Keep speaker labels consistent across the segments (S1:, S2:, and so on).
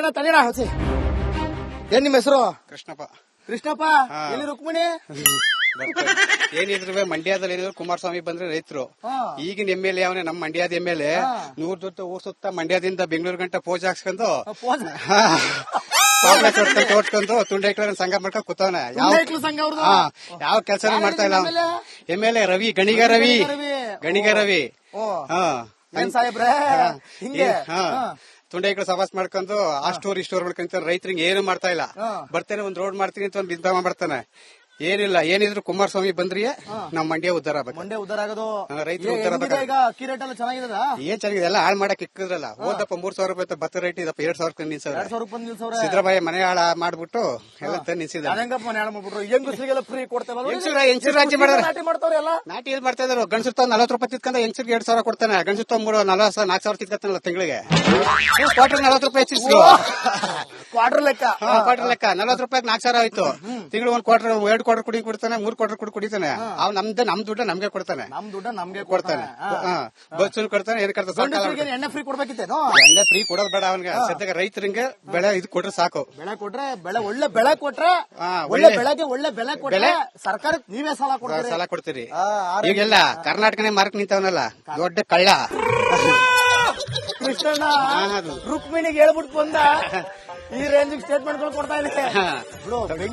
S1: ತಲೆನಾ ತಲೆನಾ ಹೊಸಿ. ಏನ್ ನಿಮ್ಮ ಹೆಸರು?
S2: ಕೃಷ್ಣಪ್ಪ.
S1: ಕೃಷ್ಣಪ್ಪ, ಎಲ್ಲಿ ರುಕ್ಮಿಣಿ?
S2: ಏನಿದ್ರು ಮಂಡ್ಯದಲ್ಲಿ ಏನಿದ್ರು ಕುಮಾರಸ್ವಾಮಿ ಬಂದ್ರೆ ರೈತರು. ಈಗಿನ MLA ಅವನೇ ನಮ್ಮ ಮಂಡ್ಯದ MLA. 100 ಜೊತೆ ಊರ್ ಸುತ್ತ ಮಂಡ್ಯದಿಂದ ಬೆಂಗಳೂರು ಗಂಟ ಪೋಜ್ ಹಾಕ್ಸ್ಕೊಂಡು ತೋಡ್ಕೊಂಡು ತುಂಡೈಕ್ಳ ಸಂಘ ಮಾಡ್ಕೊಂಡು ಕೂತವನೆ. ಯಾವ ಕೆಲಸನೂ ಮಾಡ್ತಾ ಇಲ್ಲ. MLA ರವಿ ಗಣಿಗ ರವಿ.
S1: ಸಾಹೇಬ್ರೆ
S2: ತುಂಡೈಕ್ಳು ಸವಾಸ ಮಾಡ್ಕೊಂಡು ಆ ಸ್ಟೋರ್ ಈ ಸ್ಟೋರ್ ಮಾಡ್ಕೊಂತ ರೈತರಿಗೆ ಏನು ಮಾಡ್ತಾ ಇಲ್ಲ. ಬರ್ತೇನೆ ಒಂದ್ ರೋಡ್ ಮಾಡ್ತೀನಿ ಅಂತ ಒಂದ್ ಬಿದ್ದ ಮಾಡ್ತಾನೆ. ಏನಿಲ್ಲ, ಏನಿದ್ರು ಕುಮಾರಸ್ವಾಮಿ ಬಂದ್ರಿ ನಮ್ ಮಂಡ್ಯ ಉದ್ದಾರ ಆಗ್ಬೇಕು.
S1: ಮಂಡ್ಯ ಉದ್ದಾರ ಆಗೋದು,
S2: ರೈತರು ಉದ್ದಾರ ಆಗ್ಬೇಕು.
S1: ಈಗ ಅಕ್ಕಿ ರೇಟ್ ಎಲ್ಲ ಚೆನ್ನಾಗಿದೆ.
S2: ಏನ್ ಚೆನ್ನಾಗಿದೆ, ಎಲ್ಲ ಹಾಳು ಮಾಡಕ್ ಇಕ್ಕಿದ್ರಲ್ಲ. ಹೋದಪ್ಪ 3,000 ರೂಪಾಯಿ ಭತ್ತ ರೇಟ್ ಇದಪ್ಪ 2,000 ನಿಲ್ಸವ್ರೆ.
S1: 2,000 ರೂಪಾಯಿ ನಿಲ್ಸವ್ರೆ.
S2: ಸಿದ್ದರಾಮಯ್ಯ ಮನೆ ಹಾಳ ಮಾಡ್ಬಿಟ್ಟು ಎಲ್ಲ ನಿಲ್ಸಿದ್ದಾರೆ.
S1: ಹೆಂಗಪ್ಪ ಮನೆ ಹಾಳು ಮಾಡ್ಬಿಟ್ರು? ಹೆಂಗಸರಿಗೆಲ್ಲ ಫ್ರೀ ಕೊಡ್ತೇವಲ್ಲ.
S2: ಹೆಂಗಸರು ರಾಜ್ಯ ಮಾಡಿದ್ರೆ
S1: ಮಾಡ್ತಾವ್ರೆ ಎಲ್ಲ.
S2: ನಾಟಿ ಎಲ್ಲಿ ಮಾಡ್ತಾ ಇದ್ರು? ಗಂಡಸರು 40 ರೂಪಾಯಿ ತಿತ್ಕೊಂಡ ಹೆಂಗಸರಿಗೆ 2,000 ಕೊಡ್ತಾನೆ. ಗಂಡಸರು 4,000 ತಿತ್ಕೊತಾನಲ್ಲ ತಿಂಗಳಿಗೆ. ಕ್ವಾರ್ಟರ್ 40 ರೂಪಾಯಿ ಹೆಚ್ಚಿಸ್ರು.
S1: ಕ್ವಾರ್ಟರ್ ಲೆಕ್ಕ
S2: 40 ರೂಪಾಯಿ 4,000 ಆಯ್ತು. ತಿಂಗಳು 1 ಕ್ವಾರ್ಟರ್ 2 ಕ್ವಾರ್ಟರ್ ಕುಡಿ ಕೊಡ್ತಾನೆ, 3 ಕ್ವಾರ್ಟರ್ ಕುಡಿತಾನೆ. ಅವ್ ನಮ್ ದುಡ್ಡ ನಮ್ಗೆ ಕೊಡ್ತಾನೆ.
S1: ನಮ್ಗೆ ಕೊಡ್ತಾನೆ.
S2: ಬಸ್ಸು ಕೊಡ್ತಾನೆ. ಏನ್ ಕೊಡ್ತಾನೆ?
S1: ಎಣ್ಣೆ ಫ್ರೀ ಕೊಡ್ಬೇಕಿತ್ತೇನೋ?
S2: ಎಣ್ಣೆ ಫ್ರೀ ಕೊಡೋದ್ ಬೇಡ ಅವನ್ಗೆ. ಸದ್ಯಕ್ಕೆ ರೈತರಿಗೆ ಬೆಳೆ ಇದು ಕೊಟ್ರೆ ಸಾಕು.
S1: ಬೆಳೆ ಒಳ್ಳೆ ಬೆಳೆ ಕೊಟ್ರೆ, ಒಳ್ಳೆ ಬೆಳೆಗೆ ಒಳ್ಳೆ ಬೆಲೆ ಕೊಟ್ರೆ ಸರ್ಕಾರಕ್ಕೆ ನೀವೇ ಸಾಲ
S2: ಕೊಡ್ತೀರಿ. ಈಗೆಲ್ಲ ಕರ್ನಾಟಕನೇ ಮಾರ್ಕ್ ನಿಂತವನಲ್ಲ, ದೊಡ್ಡ ಕಳ್ಳ
S1: ಕೃಷ್ಣಣ್ಣ. ರುಕ್ಮಿಣಿಗೆ ಹೇಳ್ಬಿಟ್ಟು ಬಂದ ಈ ರೇಂಜ್ ಸ್ಟೇಟ್ಮೆಂಟ್ ಗಳು ಕೊಡ್ತಾ ಇದೆ.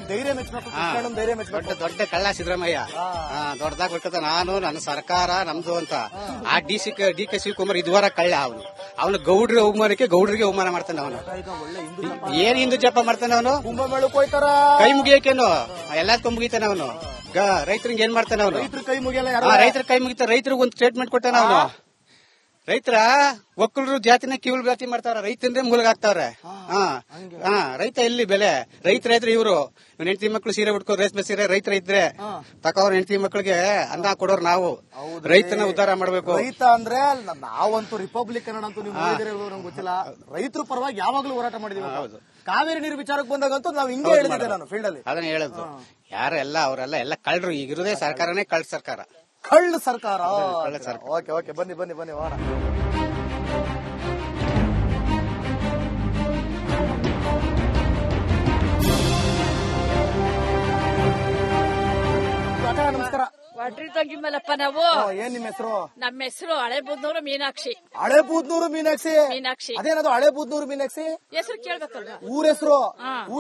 S1: ಧೈರ್ಯ ಮೆಚ್ಚಬೇಕು.
S2: ದೊಡ್ಡ ಕಳ್ಳ ಸಿದ್ದರಾಮಯ್ಯ. ದೊಡ್ಡದಾಗ ಬಿಡ್ಕತ ನಾನು ನನ್ನ ಸರ್ಕಾರ ನಮ್ದು ಅಂತ. ಆ DK ಶಿವಕುಮಾರ್ ಇದುವರ ಕಳ್ಳ. ಅವನು ಗೌಡ್ರಿಗೆ ಅವಮಾನ ಮಾಡ್ತಾನೆ. ಅವನು ಏನ್ ಹಿಂದೂ ಜಪ ಮಾಡ್ತಾನೆ. ಅವನು
S1: ಕುಂಭಮೇಳಕ್ಕೆ ಹೋಯ್ತಾರ,
S2: ಕೈ ಮುಗಿಯಕೇನು ಎಲ್ಲದಕ್ಕೂ ಮುಗಿತಾನೆ. ಅವನು ರೈತರಿಗೆ ಏನ್ ಮಾಡ್ತಾನೆ? ಅವನು
S1: ಕೈ ಮುಗಿಯಲ್ಲ.
S2: ರೈತರ ಕೈ ಮುಗಿತ. ರೈತರಿಗೆ ಒಂದು ಸ್ಟೇಟ್ಮೆಂಟ್ ಕೊಟ್ಟಾನ ಅವನು. ರೈತರ ಒಕ್ಕಲರು ಜಾತಿನ ಕಿವುಳು ಜಾತಿ ಮಾಡ್ತಾರ. ರೈತಂದ್ರೆ ಮೂಲಗಾಗ್ತಾವ್ರೆ. ರೈತ ಎಲ್ಲಿ ಬೆಲೆ? ರೈತರ ಇವ್ರು ಹೆಂಡತಿ ಮಕ್ಳು ಸೀರೆ ಉಟ್ಕೋ, ರೇಷ್ಮೆ ಸೀರೆ ರೈತರ ಇದ್ರೆ ತಕೋರ್ ಹೆಂಡತಿ ಮಕ್ಳಿಗೆ ಅನ್ನ ಕೊಡೋರು ನಾವು. ರೈತನ ಉದ್ಧಾರ ಮಾಡ್ಬೇಕು.
S1: ರೈತ ಅಂದ್ರೆ ನಾವಂತೂ ರಿಪಬ್ಲಿಕ್ ಕನ್ನಡ ಅಂತೂ ನೀವು ನಂಗೆ ಗೊತ್ತಿಲ್ಲ. ರೈತರ ಪರವಾಗಿ ಯಾವಾಗ್ಲೂ ಹೋರಾಟ ಮಾಡಿದೀವಿ. ಕಾವೇರಿ ನೀರು ವಿಚಾರಕ್ಕೆ ಬಂದಾಗಂತೂ ನಾವು ಹಿಂಗೆ ಹೇಳಿದ್ದೆ ನಾನು ಫೀಲ್ಡ್ ಅಲ್ಲಿ.
S2: ಅದನ್ನ ಹೇಳೋದು ಯಾರೆಲ್ಲ ಅವರೆಲ್ಲ ಕಳ್ಳರು. ಈಗಿರೋದೇ ಸರ್ಕಾರನೇ ಕಳ್ಳ ಸರ್ಕಾರ.
S1: ಕಳ್ಳ ಸರ್ಕಾರ. ಓಕೆ ಬನ್ನಿ ಹೋಗೋಣ. ನಮಸ್ಕಾರ.
S3: ವಡ್ರಿ ತಂಗಿ ಮಲ್ಲಪ್ಪ ನಾವು.
S1: ಏನ್ ನಿಮ್ಮ ಹೆಸರು?
S3: ನಮ್ಮ ಹೆಸರು ಹಳೆಬೂದ್ನೂರು ಮೀನಾಕ್ಷಿ.
S1: ಹಳೆಬೂದ್ನೂರು ಮೀನಾಕ್ಷಿ. ಅದೇನದು ಹಳೆಬೂದ್ನೂರು ಮೀನಾಕ್ಷಿ?
S3: ಹೆಸರು ಕೇಳ್ಬೇಕಲ್ವಾ?
S1: ಊರ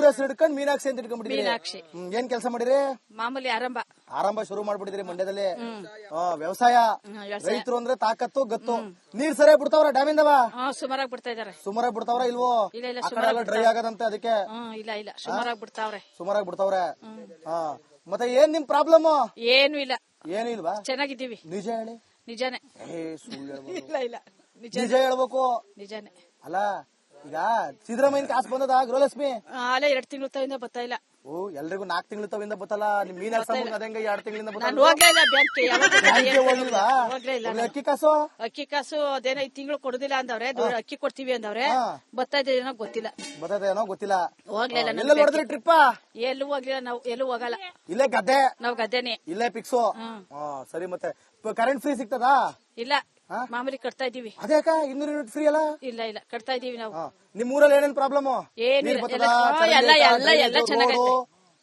S1: ಹೆಸರು ಹಿಡ್ಕೊಂಡು ಮೀನಾಕ್ಷಿ ಅಂತ ಇಟ್ಕೊಂಡ್ಬಿಟ್ಟಿದ್ರಿ.
S3: ಮೀನಾಕ್ಷಿ.
S1: ಏನ್ ಕೆಲಸ ಮಾಡಿರಿ?
S3: ಮಾಮೂಲಿ
S1: ಆರಂಭ ಶುರು ಮಾಡ್ಬಿಟ್ಟಿದ್ರಿ ಮಂಡ್ಯದಲ್ಲಿ. ವ್ಯವಸಾಯ. ರೈತರು ಅಂದ್ರೆ ತಾಕತ್ತು ಗತ್ತು. ನೀರ್ ಸರಿಯಾಗಿ ಬಿಡ್ತಾವ್ರ ಡ್ಯಾಮಿಂದವ?
S3: ಸುಮಾರಾಗಿ ಬಿಡ್ತಾ ಇದಾರೆ.
S1: ಸುಮಾರಾಗಿ ಬಿಡ್ತಾವ್ರ ಇಲ್ವೋ?
S3: ಇಲ್ಲ
S1: ಡ್ರೈ ಆಗದಂತೆ ಅದಕ್ಕೆ.
S3: ಇಲ್ಲ ಸುಮಾರಾಗಿ
S1: ಬಿಡ್ತಾವ್ರೆ. ಮತ್ತೆ ಏನ್ ನಿಮ್ ಪ್ರಾಬ್ಲಮ್?
S3: ಏನು ಇಲ್ಲ.
S1: ಏನು ಇಲ್ವಾ?
S3: ಚೆನ್ನಾಗಿದ್ದೀವಿ.
S1: ನಿಜ ಹೇಳಿ.
S3: ನಿಜಾನೇ. ಇಲ್ಲ
S1: ನಿಜ ಹೇಳ್ಬೇಕು.
S3: ನಿಜಾನೇ.
S1: ಅಲ್ಲ ಈಗ ಸಿದ್ದರಾಮಯ್ಯ ಕಾಸು ಬಂದದ ಗೃಹಲಕ್ಷ್ಮಿ?
S3: ಅಲ್ಲೇ 2 ತಿಂಗಳು ತವಿಂದ ಬರ್ತಾ ಇಲ್ಲ.
S1: ಎಲ್ರಿಗೂ 4 ತಿಂಗಳು ತವಿಂದ ಬತ್ತಲ್ಲ. ನಿಮ್ ಮೀನಾಕ್ಷಿ ಅದಂಗ 2 ತಿಂಗಳಿಂದ ಅಕ್ಕಿ ಕಾಸು
S3: ಅದೇನೋ ಈ ತಿಂಗಳು ಕೊಡುದಿಲ್ಲ ಅಂದವ್ರೆ. ಅಕ್ಕಿ ಕೊಡ್ತೀವಿ ಅಂದವ್ರೆ. ಬರ್ತಾ ಇದೇನೋ ಗೊತ್ತಿಲ್ಲ.
S1: ಹೋಗ್ಲಿಲ್ಲ. ಟ್ರಿಪ್
S3: ಎಲ್ಲೂ ಹೋಗ್ಲಿಲ್ಲ. ನಾವು ಎಲ್ಲೂ ಹೋಗಲ್ಲ.
S1: ಇಲ್ಲೇ ಗದ್ದೆ.
S3: ನಾವ್ ಗದ್ದೆನೆ.
S1: ಇಲ್ಲೇ ಫಿಕ್ಸು. ಸರಿ. ಮತ್ತೆ ಕರೆಂಟ್ ಫ್ರೀ ಸಿಗ್ತದಾ?
S3: ಇಲ್ಲ, ಮಾಮೂಲಿ ಕಟ್ತಾ ಇದೀವಿ.
S1: ಅದೇಕ 200 ಯೂನಿಟ್ ಫ್ರೀ ಅಲ್ಲ?
S3: ಇಲ್ಲ ಕಟ್ತಾ ಇದೀವಿ ನಾವು.
S1: ನಿಮ್ ಊರಲ್ಲಿ ಏನೇನ್ ಪ್ರಾಬ್ಲಮ್?
S3: ಎಲ್ಲ ಚೆನ್ನಾಗೈತೆ.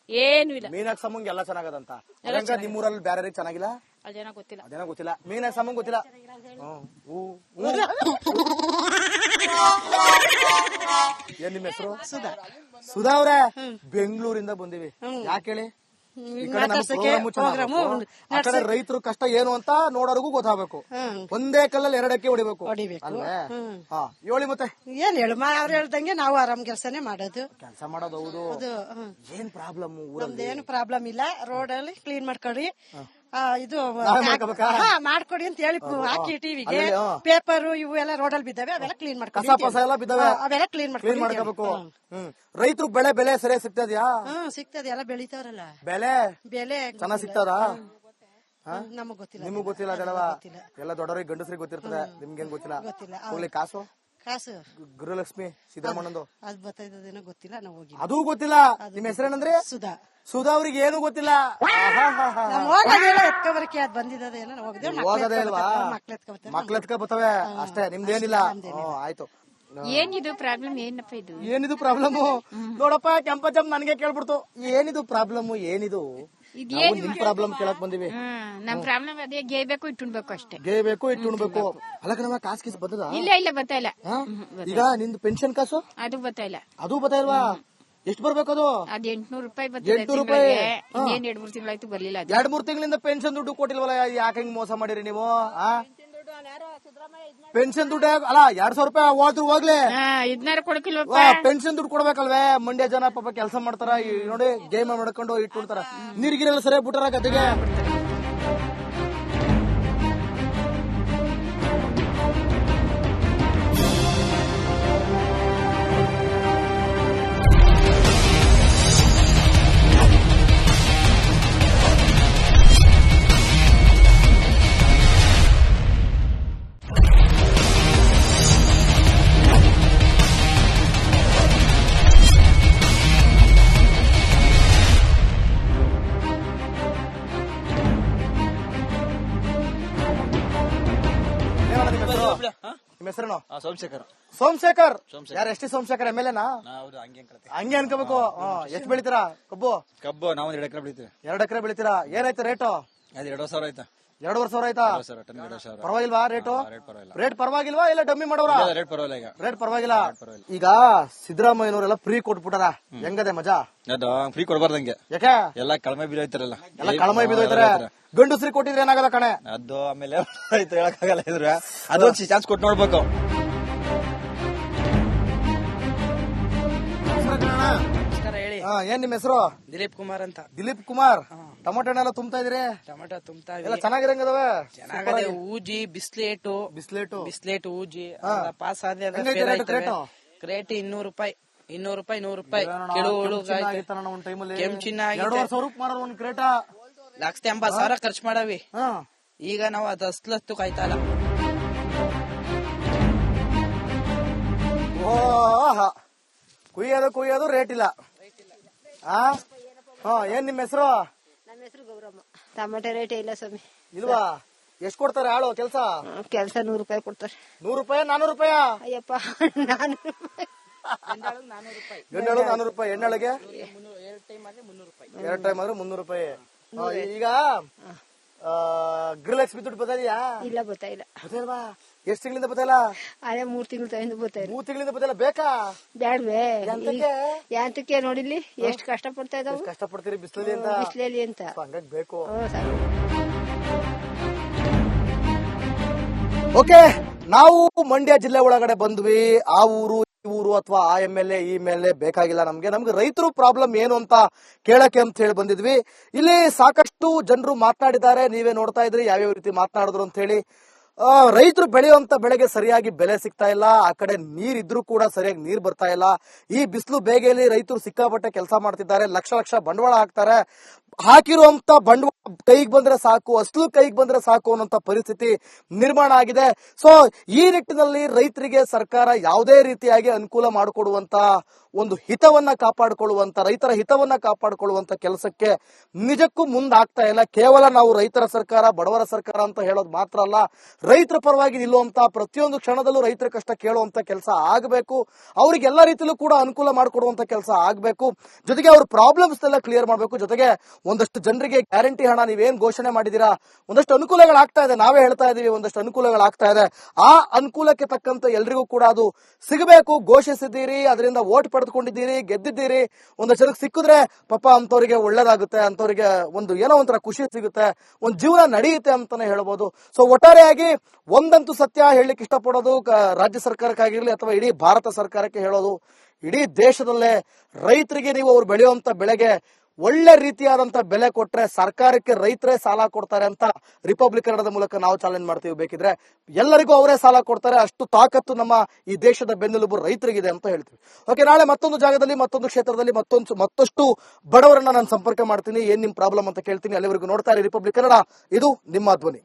S3: ಏನು ಇಲ್ಲ.
S1: ಮೀನಾಕ್ಷಿ ಸಮ್ಮಂಗ್ ಎಲ್ಲ ಚೆನ್ನಾಗದಂತ. ನಿಮ್ ಊರಲ್ಲಿ ಬೇರೆ ಚೆನ್ನಾಗಿಲ್ಲ?
S3: ಅದೇನೋ ಗೊತ್ತಿಲ್ಲ.
S1: ಮೀನಾಕ್ಷಿ ಸಮ್ಮಂಗ್ ಗೊತ್ತಿಲ್ಲ. ಏನ್ ನಿಮ್ಮ ಹೆಸರು? ಸುಧಾ ಅವ್ರೆ, ಬೆಂಗಳೂರಿಂದ ಬಂದಿವಿ. ಯಾಕೆ ಹೇಳಿ? ರೈತರು ಕಷ್ಟ ಏನು ಅಂತ ನೋಡೋರ್ಗು ಗೊತ್ತಾಗಬೇಕು. ಒಂದೇ ಕಲ್ಲಲ್ಲಿ 2 ಅಕ್ಕಿ ಹೊಡಿಬೇಕು ಅಲ್ವೇ? ಹೇಳಿ ಮತ್ತೆ
S4: ಏನ್ ಹೇಳು, ಅವ್ರು ಹೇಳ್ದಂಗೆ ನಾವು ಆರಾಮ್ ಕೆಲಸ ಮಾಡೋದು.
S1: ಹೌದು. ಏನ್ ಪ್ರಾಬ್ಲಮ್?
S4: ಏನು ಪ್ರಾಬ್ಲಮ್ ಇಲ್ಲ. ರೋಡ್ ಅಲ್ಲಿ ಕ್ಲೀನ್ ಮಾಡ್ಕೊಡಿ. ಇದು ಮಾಡ್ಕೊಡಿ ಅಂತ ಹೇಳಿ ಹಾಕಿ ಟಿವಿಗೆ. ಪೇಪರ್ ಇವು ಎಲ್ಲ ರೋಡಲ್ಲಿ ಬಿದ್ದಾವೆ, ಅವೆಲ್ಲ ಕ್ಲೀನ್ ಮಾಡ್ಕೊಂಡು ಅವೆಲ್ಲ ಕ್ಲೀನ್ ಮಾಡ್ಕೋಬೇಕು.
S1: ರೈತರು ಬೆಲೆ ಸರಿಯಾಗಿ ಸಿಗ್ತದ್ಯಾ?
S4: ಸಿಗ್ತದೆ. ಎಲ್ಲ ಬೆಳಿತಾರಲ್ಲ.
S1: ಬೆಲೆ ಚೆನ್ನಾಗ್ ಸಿಗ್ತದ?
S4: ನಮಗ್ ಗೊತ್ತಿಲ್ಲ.
S1: ನಿಮಗ್ ಗೊತ್ತಿಲ್ಲ ಅದೆಲ್ಲವಾ? ಎಲ್ಲ ದೊಡ್ಡವ್ರಿಗೆ ಗಂಡಸ್ರಿಗೆ ಗೊತ್ತಿರ್ತದೆ, ನಿಮ್ಗೇನ್ ಗೊತ್ತಿಲ್ಲ. ಹೋಗ್ಲಿ. ಕಾಸು ಗೃಹಲಕ್ಷ್ಮಿ ಸಿದ್ದರಾಮಣ್ಣಂದು
S4: ಅದ್ ಬರ್ತಾ ಇದ್ದೇನೋ ಗೊತ್ತಿಲ್ಲ. ನಾವು ಹೋಗಿ
S1: ಅದು ಗೊತ್ತಿಲ್ಲ. ನಿಮ್ ಹೆಸರೇನಂದ್ರೆ? ಸುಧಾ ಅವ್ರಿಗೆ ಏನು ಗೊತ್ತಿಲ್ಲ.
S4: ಎತ್ಕೊಬರಕ್ಕೆ ಅದ್ ಬಂದಿದ್ದೇನೋ ಹೋಗದೆ.
S1: ಮಕ್ಳು ಎತ್ಕೊ ಬರ್ತವೆ ಅಷ್ಟೇ, ನಿಮ್ದೇನಿಲ್ಲ. ಆಯ್ತು.
S5: ಏನಿದು ಪ್ರಾಬ್ಲಮ್ ಏನಪ್ಪ ಇದು
S1: ಏನಿದು ಪ್ರಾಬ್ಲಮ್ ನೋಡಪ್ಪ ಕೆಂಪಚಮ್ ನನಗೆ ಕೇಳ್ಬಿಡ್ತು ಏನಿದು ಪ್ರಾಬ್ಲಮ್ ಏನಿದು ನಾವು ನಿಮ್ ಪ್ರಾಬ್ಲಮ್ ಕೇಳಕ್ ಬಂದಿವಿ
S5: ನಮ್ ಪ್ರಾಬ್ಲಮ್ ಅದೇ ಗೇಯ್ಬೇಕು ಇಟ್ಟುಣ್ಬೇಕು ಅಷ್ಟೇ
S1: ಗೇಯ್ಬೇಕು ಇಟ್ಟು ಉಣ್ಬೇಕು ಅಲ್ಲ ಕಣವ ಕಾಸು ಕೀಸ್ ಬರ್ತದ
S5: ಇಲ್ಲ ಬರ್ತಾ ಇಲ್ಲ
S1: ಈಗ ನಿಂದು ಪೆನ್ಷನ್ ಕಾಸು
S5: ಅದು ಬರ್ತಾ ಇಲ್ಲ
S1: ಅದು ಬತ್ತಾ ಇಲ್ವಾ ಎಷ್ಟು ಬರ್ಬೇಕು ಅದು
S5: ಅದ್ 800 ರೂಪಾಯಿ ಬರ್ತದೆ
S1: 800 ರೂಪಾಯಿ
S5: ಇನ್ನೇನ್ 2-3 ತಿಂಗಳಾಯ್ತು ಬರ್ಲಿಲ್ಲ ಅದು
S1: 2-3 ತಿಂಗಳಿಂದ ಪೆನ್ಷನ್ ದುಡ್ಡು ಕೊಟ್ಟಿಲ್ವಲ್ಲ ಯಾಕೆ ಹಿಂಗ್ ಮೋಸ ಮಾಡಿರಿ ನೀವು ಪೆನ್ಷನ್ ದುಡ್ಡು ಅಲ್ಲ 2,000 ರೂಪಾಯಿ ಹೋದ್ರು ಹೋಗ್ಲಿ
S5: ಇದನ್ನಾರು ಕೊಡಕಿಲ್ವಪ್ಪ
S1: ಪೆನ್ಷನ್ ದುಡ್ಡು ಕೊಡ್ಬೇಕಲ್ವೇ ಮಂಡ್ಯ ಜನ ಪಾಪ ಕೆಲಸ ಮಾಡ್ತಾರ ನೋಡಿ ಗೇಮ್ ಮಾಡ್ಕೊಂಡು ಇಟ್ಬಿಡ್ತಾರ ನೀರ್ಗಿರೆಲ್ಲ ಸರಿಯಾಗಿ ಬಿಟ್ಟಾರ ಗದ್ದೆಗೆ ನಿಮ್ಮ ಹೆಸರೇನು?
S6: ಸೋಮಶೇಖರ್.
S1: ಸೋಮಶೇಖರ್ ಯಾರು? S T Somashekhar M L ಎನಾ? ಹಂಗೆ ಅನ್ಕೋಬೇಕು. ಎಷ್ಟು ಬೆಳಿತೀರಾ ಕಬ್ಬು?
S6: ಕಬ್ಬು ನಾವು 2 ಎಕರೆ ಬೆಳಿತೀವಿ.
S1: 2 ಎಕರೆ ಬೆಳಿತೀರಾ. ಏನಾಯ್ತು ರೇಟು?
S6: ಅದು 2,000 ಆಯ್ತಾ?
S1: 2,500 ಆಯ್ತಾ?
S6: 2,000.
S1: ಪರವಾಗಿಲ್ವಾ ರೇಟು? ರೇಟ್ ಪರವಾಗಿಲ್ವಾ ಇಲ್ಲ ಡಮ್ಮಿ ಮಾಡೋರ?
S6: ರೇಟ್ ಪರವಾಗಿಲ್ಲ.
S1: ರೇಟ್ ಪರವಾಗಿಲ್ಲ. ಈಗ ಸಿದ್ದರಾಮಯ್ಯನವರೆಲ್ಲ ಫ್ರೀ ಕೊಟ್ಬಿಟ್ಟಾರ, ಹೆಂಗದೆ ಮಜಾ?
S6: ಅದು ಫ್ರೀ ಕೊಡಬಾರ್ದಂಗೆ.
S1: ಯಾಕೆ?
S6: ಎಲ್ಲ ಕಳಮೆ ಬಿದ್ದೋಯ್ತಾರಲ್ಲ.
S1: ಎಲ್ಲ ಕಳಮೈ ಬಿದ್ದೋಯ್ತಾರೆ. ಗಂಡಸ್ರಿ ಕೊಟ್ಟಿದ್ರೆ ಏನಾಗಲ್ಲ ಕಣೆ.
S6: ಅದು ಆಮೇಲೆ ಹೇಳಕ್ಕಾಗಲ್ಲ ಇದ್ರೆ ಅದೊಂದು ಚಾನ್ಸ್ ಕೊಟ್ಟು ನೋಡ್ಬೇಕು.
S7: ಹೇಳಿ.
S1: ಏನ್ ನಿಮ್ ಹೆಸರು?
S7: ದಿಲೀಪ್ ಕುಮಾರ್ ಅಂತ.
S1: ದಿಲೀಪ್ ಕುಮಾರ್. ಟೊಮೊಟೊ ಹಣ್ಣೆಲ್ಲ ತುಂಬ್ತಾ ಇದೀರಿ?
S7: ಟೊಮೆಟೊ ತುಂಬ್ತಾ
S1: ಎಲ್ಲ ಚೆನ್ನಾಗಿರಂಗದವೆ.
S7: ಚೆನ್ನಾಗದೆ. ಊಜಿ ಬಿಸ್ಲೇಟು
S1: ಬಿಸ್ಲೇಟ್
S7: ಊಜಿ ಪಾಸ್ ಆದ್ರೆ
S1: ಹೆಂಗೈತೆ ರೇಟು?
S7: ಕ್ರೇಟ್ 200 ರೂಪಾಯಿ 100 ರೂಪಾಯಿ ಕೆಳುಗಳು ಕೆಂಪ್ ಚಿನ್ನ
S1: 2,500 ರೂಪಾಯಿ ಮಾರೋ ಒಂದ್ ಕ್ರೇಟ.
S7: 1,80,000 ಖರ್ಚು ಮಾಡವಿ. ಈಗ ನಾವು ಅದು ಅಸ್ಲತ್ತು ಕಾಯ್ತಾ ಇಲ್ಲ.
S1: ಕುಯ್ಯೋದು ರೇಟ್ ಇಲ್ಲ. ಏನ್ ನಿಮ್ ಹೆಸರು?
S8: ನಮ್ಮ ಹೆಸರು ಗೌರಮ್ಮ. ಟಮಾಟೆ ರೇಟ್ ಇಲ್ಲ ಸ್ವಾಮಿ.
S1: ಇಲ್ವಾ? ಎಷ್ಟ್ ಕೊಡ್ತಾರೆ ಆಳು ಕೆಲಸ?
S8: 100 ರೂಪಾಯಿ ಕೊಡ್ತಾರೆ.
S1: 100 ರೂಪಾಯಿ 400 ರೂಪಾಯಿ?
S8: ಅಯ್ಯಪ್ಪ 400 ರೂಪಾಯಿ.
S1: ಗಂಡಾಳು 400 ರೂಪಾಯಿ, ಹೆಣ್ಣಾಳಿಗೆ 2 ಟೈಮ್ ಆದ್ರೆ 300 ರೂಪಾಯಿ. ಈಗ ಗೃಹಲಕ್ಷ್ಮಿ ದುಡ್ಡು ಬದಲಿಯಾ?
S8: ಇಲ್ಲ ಬರ್ತಾ ಇಲ್ಲ.
S1: ಬದಲ್ವಾ? ಎಷ್ಟ್ ತಿಂಗಳಿಂದ ಬದಲ?
S8: ಅದೇ 3 ತಿಂಗಳು ತಗೊಂಡು ಬರ್ತಾ ಇಲ್ಲ.
S1: 3 ತಿಂಗಳಿಂದ ಬದಲ ಬೇಕಾ?
S8: ಬ್ಯಾಡ್ವೇ? ಯಾಂತಕ್ಕೆ ನೋಡಿಲ್ಲಿ ಎಷ್ಟು ಕಷ್ಟ ಪಡ್ತಾ ಇದಾವೆ.
S1: ಕಷ್ಟ ಪಡ್ತೀರಿ ಬಿಸಿಲಲ್ಲಿ ಅಂತ?
S8: ಬಿಸಿಲಲ್ಲಿ ಅಂತ
S1: ಹಂಗಾಗಿ ಬೇಕು. ಓಕೆ, ನಾವು ಮಂಡ್ಯ ಜಿಲ್ಲೆ ಒಳಗಡೆ ಬಂದ್ವಿ. ಆ ಊರು ಈ ಊರು ಅಥವಾ ಆ MLA ಈ MLA ಬೇಕಾಗಿಲ್ಲ ನಮ್ಗೆ ರೈತರು ಪ್ರಾಬ್ಲಮ್ ಏನು ಅಂತ ಕೇಳಕ್ಕೆ ಅಂತ ಹೇಳಿ ಬಂದಿದ್ವಿ. ಇಲ್ಲಿ ಸಾಕಷ್ಟು ಜನರು ಮಾತನಾಡಿದ್ದಾರೆ, ನೀವೇ ನೋಡ್ತಾ ಇದ್ರಿ ಯಾವ್ಯಾವ ರೀತಿ ಮಾತನಾಡಿದ್ರು ಅಂತ ಹೇಳಿ. ರೈತರು ಬೆಳೆಯುವಂತ ಬೆಳೆಗೆ ಸರಿಯಾಗಿ ಬೆಲೆ ಸಿಗ್ತಾ ಇಲ್ಲ. ಆ ಕಡೆ ನೀರಿದ್ರು ಕೂಡ ಸರಿಯಾಗಿ ನೀರ್ ಬರ್ತಾ ಇಲ್ಲ. ಈ ಬಿಸಿಲು ಬೇಗೆಯಲ್ಲಿ ರೈತರು ಸಿಕ್ಕಾಪಟ್ಟೆ ಕೆಲಸ ಮಾಡ್ತಿದ್ದಾರೆ, ಲಕ್ಷ ಬಂಡವಾಳ ಹಾಕ್ತಾರೆ. ಹಾಕಿರುವಂತ ಬಂಡವಾಳ ಕೈಗೆ ಬಂದ್ರೆ ಸಾಕು, ಅಸಲು ಕೈಗೆ ಬಂದ್ರೆ ಸಾಕು ಅನ್ನೋಂತ ಪರಿಸ್ಥಿತಿ ನಿರ್ಮಾಣ ಆಗಿದೆ. ಸೊ ಈ ನಿಟ್ಟಿನಲ್ಲಿ ರೈತರಿಗೆ ಸರ್ಕಾರ ಯಾವುದೇ ರೀತಿಯಾಗಿ ಅನುಕೂಲ ಮಾಡಿಕೊಡುವಂತ ಒಂದು ಹಿತವನ್ನ ಕಾಪಾಡಿಕೊಳ್ಳುವಂತ, ರೈತರ ಹಿತವನ್ನ ಕಾಪಾಡಿಕೊಳ್ಳುವಂತ ಕೆಲಸಕ್ಕೆ ನಿಜಕ್ಕೂ ಮುಂದಾಗ್ತಾ ಇಲ್ಲ. ಕೇವಲ ನಾವು ರೈತರ ಸರ್ಕಾರ, ಬಡವರ ಸರ್ಕಾರ ಅಂತ ಹೇಳೋದು ಮಾತ್ರ ಅಲ್ಲ, ರೈತರ ಪರವಾಗಿ ನಿಲ್ಲುವಂತ ಪ್ರತಿಯೊಂದು ಕ್ಷಣದಲ್ಲೂ ರೈತರ ಕಷ್ಟ ಕೇಳುವಂತ ಕೆಲಸ ಆಗಬೇಕು. ಅವ್ರಿಗೆ ಎಲ್ಲ ರೀತಿಯಲ್ಲೂ ಕೂಡ ಅನುಕೂಲ ಮಾಡಿಕೊಡುವಂತ ಕೆಲಸ ಆಗಬೇಕು. ಜೊತೆಗೆ ಅವ್ರ ಪ್ರಾಬ್ಲಮ್ಸ್ ಎಲ್ಲ ಕ್ಲಿಯರ್ ಮಾಡಬೇಕು. ಜೊತೆಗೆ ಒಂದಷ್ಟು ಜನರಿಗೆ ಗ್ಯಾರಂಟಿ ಹಣ ನೀವೇನ್ ಘೋಷಣೆ ಮಾಡಿದೀರಾ, ಒಂದಷ್ಟು ಅನುಕೂಲಗಳಾಗ್ತಾ ಇದೆ, ನಾವೇ ಹೇಳ್ತಾ ಇದೀವಿ, ಒಂದಷ್ಟು ಅನುಕೂಲಗಳಾಗ್ತಾ ಇದೆ. ಆ ಅನುಕೂಲಕ್ಕೆ ತಕ್ಕಂತ ಎಲ್ರಿಗೂ ಕೂಡ ಅದು ಸಿಗಬೇಕು. ಘೋಷಿಸಿದ್ದೀರಿ, ಅದರಿಂದ ವೋಟ್ ಪಡೆದುಕೊಂಡಿದ್ದೀರಿ, ಗೆದ್ದಿದ್ದೀರಿ. ಒಂದಷ್ಟು ಜನಕ್ಕೆ ಸಿಕ್ಕಿದ್ರೆ ಪಾಪ ಅಂತವ್ರಿಗೆ ಒಳ್ಳೇದಾಗುತ್ತೆ, ಅಂತವ್ರಿಗೆ ಒಂದು ಏನೋ ಒಂಥರ ಖುಷಿ ಸಿಗುತ್ತೆ, ಒಂದು ಜೀವನ ನಡೆಯುತ್ತೆ ಅಂತಾನೆ ಹೇಳ್ಬೋದು. ಸೊ ಒಟ್ಟಾರೆಯಾಗಿ ಒಂದಂತೂ ಸತ್ಯ ಹೇಳಲಿಕ್ಕೆ ಇಷ್ಟಪಡೋದು, ರಾಜ್ಯ ಸರ್ಕಾರಕ್ಕಾಗಿರ್ಲಿ ಅಥವಾ ಇಡೀ ಭಾರತ ಸರ್ಕಾರಕ್ಕೆ ಹೇಳೋದು, ಇಡೀ ದೇಶದಲ್ಲೇ ರೈತರಿಗೆ ನೀವು ಅವ್ರು ಬೆಳೆಯುವಂತ ಬೆಳೆಗೆ ಒಳ್ಳೆ ರೀತಿಯಾದಂತ ಬೆಲೆ ಕೊಟ್ರೆ ಸರ್ಕಾರಕ್ಕೆ ರೈತರೇ ಸಾಲ ಕೊಡ್ತಾರೆ ಅಂತ ರಿಪಬ್ಲಿಕ್ ಕನ್ನಡದ ಮೂಲಕ ನಾವು ಚಾಲೆಂಜ್ ಮಾಡ್ತೀವಿ. ಬೇಕಿದ್ರೆ ಎಲ್ಲರಿಗೂ ಅವರೇ ಸಾಲ ಕೊಡ್ತಾರೆ, ಅಷ್ಟು ತಾಕತ್ತು ನಮ್ಮ ಈ ದೇಶದ ಬೆನ್ನೆಲುಬು ರೈತರಿಗಿದೆ ಅಂತ ಹೇಳ್ತೀವಿ. ಓಕೆ, ನಾಳೆ ಮತ್ತೊಂದು ಜಾಗದಲ್ಲಿ, ಮತ್ತೊಂದು ಕ್ಷೇತ್ರದಲ್ಲಿ ಮತ್ತಷ್ಟು ಬಡವರನ್ನ ನಾನು ಸಂಪರ್ಕ ಮಾಡ್ತೀನಿ, ಏನ್ ನಿಮ್ ಪ್ರಾಬ್ಲಮ್ ಅಂತ ಕೇಳ್ತೀನಿ. ಅಲ್ಲಿವರೆಗೂ ನೋಡ್ತಾ ಇರಿ ರಿಪಬ್ಲಿಕ್ ಕನ್ನಡ, ಇದು ನಿಮ್ಮ ಧ್ವನಿ.